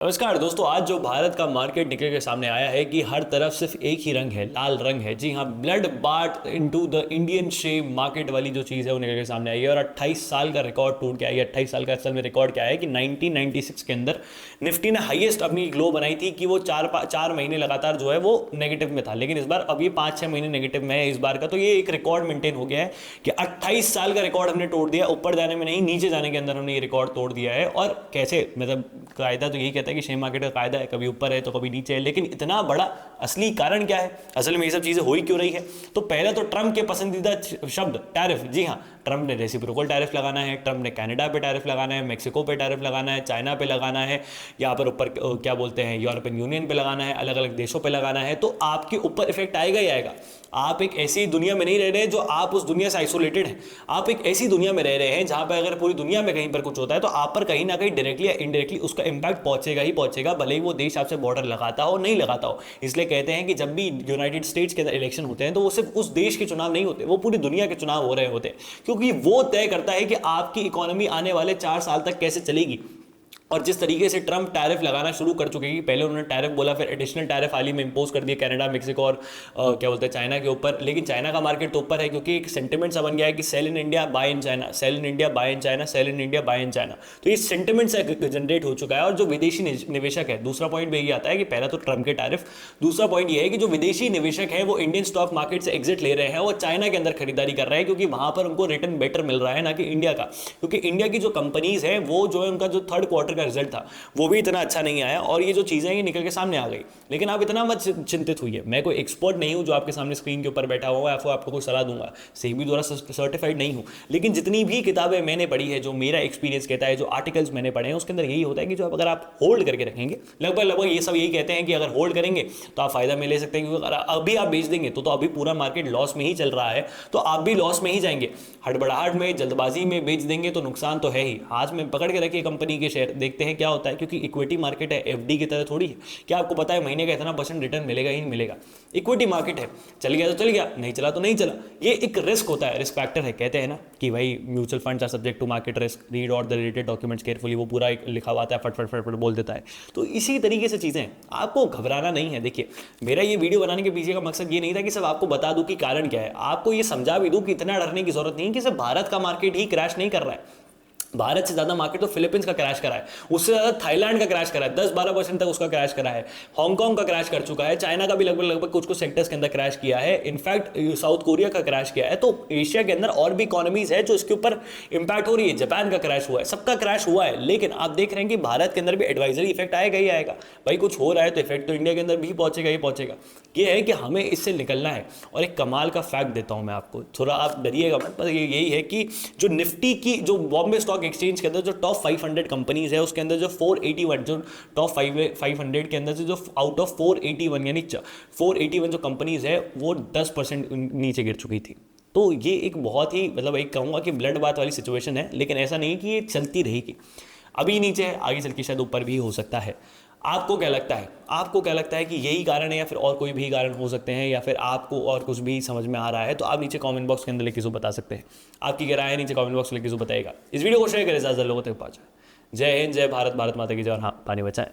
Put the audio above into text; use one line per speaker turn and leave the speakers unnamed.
नमस्कार दोस्तों, आज जो भारत का मार्केट निकल के सामने आया है कि हर तरफ सिर्फ एक ही रंग है, लाल रंग है। जी हाँ, blood bath into the Indian shape market वाली जो चीज़ है वो निकल के सामने आई है और 28 साल का रिकॉर्ड टूट के आई है। 28 साल का असल में रिकॉर्ड क्या है कि 1996 के अंदर निफ्टी ने हाईएस्ट अपनी ग्लो बनाई थी कि वो चार महीने लगातार जो है वो नेगेटिव में था, लेकिन इस बार अब ये 5-6 महीने नेगेटिव में है इस बार का। तो ये एक रिकॉर्ड मेंटेन हो गया है कि 28 साल का रिकॉर्ड हमने तोड़ दिया, ऊपर जाने में नहीं नीचे जाने के अंदर हमने ये रिकॉर्ड तोड़ दिया है। और कैसे, मतलब कायदा तो यही कहता है कि शेयर मार्केट का कायदा है, कभी ऊपर है तो कभी नीचे है, लेकिन इतना बड़ा असली कारण क्या है, असल में ये सब चीजें हो ही क्यों रही है। तो पहला तो ट्रंप के पसंदीदा शब्द टैरिफ। जी हाँ, ट्रंप ने रेसिप्रोकल टैरिफ लगाना है, ट्रंप ने कनाडा पे टैरिफ लगाना है, मेक्सिको पे टैरिफ लगाना है, चाइना पे लगाना है, यहाँ पर ऊपर क्या बोलते हैं यूरोपियन यूनियन पे लगाना है, अलग अलग देशों पे लगाना है। तो आपके ऊपर इफेक्ट आएगा ही आएगा। आप एक ऐसी दुनिया में नहीं रह रहे जो आप उस दुनिया से आइसोलेटेड हैं। आप एक ऐसी दुनिया में रह रहे हैं जहां पर अगर पूरी दुनिया में कहीं पर कुछ होता है तो आप पर कहीं ना कहीं डायरेक्टली या इनडायरेक्टली उसका इंपैक्ट पहुंचेगा ही पहुंचेगा, भले ही वो देश आपसे बॉर्डर लगाता हो नहीं लगाता हो। इसलिए कहते हैं कि जब भी यूनाइटेड स्टेट्स के अंदर इलेक्शन होते हैं तो वो सिर्फ उस देश के चुनाव नहीं होते, वो पूरी दुनिया के चुनाव हो रहे होते हैं, क्योंकि वो तय करता है कि आपकी इकोनॉमी आने वाले 4 साल तक कैसे चलेगी। और जिस तरीके से ट्रंप टैरिफ लगाना शुरू कर चुके हैं, पहले उन्होंने टैरिफ बोला, फिर एडिशनल टैरिफ हाल ही में इंपोज कर दिया कनाडा, मेक्सिको और क्या बोलते हैं चाइना के ऊपर। लेकिन चाइना का मार्केट तो ऊपर है क्योंकि एक सेंटिमेंट सा बन गया है कि sell in India buy in China, sell in India buy in China, sell in India buy in China. तो ये सेंटिमेंट से जनरेट हो चुका है। और जो विदेशी निवेशक है, दूसरा पॉइंट भी यही आता है कि पहला तो ट्रंप के टैरिफ, दूसरा पॉइंट ये है कि जो विदेशी निवेशक है वो इंडियन स्टॉक मार्केट से एग्जिट ले रहे हैं, वो चाइना के अंदर खरीदारी कर रहे हैं क्योंकि वहां पर उनको रिटर्न बेटर मिल रहा है ना कि इंडिया का। क्योंकि इंडिया की जो कंपनीज है वो जो है उनका जो थर्ड क्वार्टर का रिजल्ट था वो भी इतना अच्छा नहीं आया और ये जो चीज़ें ये निकल के सामने आ गई। लेकिन आप इतना मत चिंतित हुई है, मैं कोई एक्सपर्ट नहीं हूं जो आपके सामने स्क्रीन के ऊपर बैठा हुआ है आपको कोई सलाह दूंगा, सेबी द्वारा सर्टिफाइड नहीं हूं। लेकिन जितनी भी किताबें मैंने पढ़ी है, जो मेरा एक्सपीरियंस कहता है, जो आर्टिकल्स मैंने पढ़े हैं, उसके अंदर यही होता है कि जो अगर आप होल्ड करके रखेंगे, लगभग ये सब यही कहते हैं कि अगर होल्ड करेंगे तो आप फायदा में ले सकते हैं, क्योंकि अगर अभी आप बेच देंगे तो अभी पूरा मार्केट लॉस में ही चल रहा है, तो आप भी लॉस में ही जाएंगे। हड़बड़ाहट में जल्दबाजी में बेच देंगे तो नुकसान तो है ही। हाथ में पकड़ के रखिए कंपनी के शेयर, देखते हैं क्या होता है, क्योंकि इक्विटी मार्केट है, एफडी की तरह थोड़ी है। क्या आपको पता है महीने का इतना % रिटर्न मिलेगा ही नहीं मिलेगा। इक्विटी मार्केट है, चल गया तो चल गया, नहीं चला तो नहीं चला। ये एक रिस्क होता है, रिस्क फैक्टर है। कहते हैं ना कि भाई mutual funds are subject to market risk, read all the related documents carefully, वो पूरा एक लिखा हुआ आता है, फट फट फट फट बोल देता है। तो इसी तरीके से चीजें, आपको घबराना नहीं है। देखिए, मेरा ये वीडियो बनाने के पीछे का मकसद ये नहीं था कि सिर्फ आपको बता दूं कि कारण क्या है, आपको ये समझा भी दूं कि इतना डरने की जरूरत नहीं है कि सिर्फ भारत का मार्केट ही क्रैश नहीं कर रहा है। भारत से ज्यादा मार्केट तो फिलीपींस का क्रैश करा है, उससे ज्यादा थाईलैंड का क्रैश करा है, 10-12% तक उसका क्रैश करा है। हांगकांग का क्रैश कर चुका है, चाइना का भी लगभग कुछ सेक्टर्स के अंदर क्रैश किया है, इनफैक्ट साउथ कोरिया का क्रैश किया है। तो एशिया के अंदर और भी इकोनॉमीज है जो इसके ऊपर इंपैक्ट हो रही है, जापान का क्रैश हुआ है, सबका क्रैश हुआ है। लेकिन आप देख रहे हैं कि भारत के अंदर भी एडवाइजरी इफेक्ट आएगा ही आएगा। भाई कुछ हो रहा है तो इफेक्ट तो इंडिया के अंदर भी पहुंचेगा ही पहुंचेगा। ये है कि हमें इससे निकलना है। और एक कमाल का फैक्ट देता हूं मैं आपको, थोड़ा आप डरिएगा मत, पर यही है कि जो निफ्टी की, जो बॉम्बे स्टॉक एक्सचेंज के अंदर जो टॉप 500 कंपनीज है, उसके अंदर जो 481, जो टॉप 500 के अंदर से जो आउट ऑफ 481 यानी 481 जो कंपनीज है वो 10% नीचे गिर चुकी थी। तो ये एक बहुत ही, मतलब एक कहूँगा कि ब्लड बाथ वाली सिचुएशन है। लेकिन ऐसा नहीं कि ये चलती रहेगी, अभी नीचे है, आगे चल के शायद ऊपर भी हो सकता है। आपको क्या लगता है, आपको क्या लगता है कि यही कारण है या फिर और कोई भी कारण हो सकते हैं, या फिर आपको और कुछ भी समझ में आ रहा है, तो आप नीचे कमेंट बॉक्स के अंदर लिख के जो बता सकते हैं। आपकी क्या राय है, नीचे कमेंट बॉक्स में लिख के जो बताएगा। इस वीडियो को शेयर करें, ज़्यादा लोगों तक पहुंचाएं। जय हिंद, जय भारत, भारत माता की जय, और हाँ, पानी बचाएं।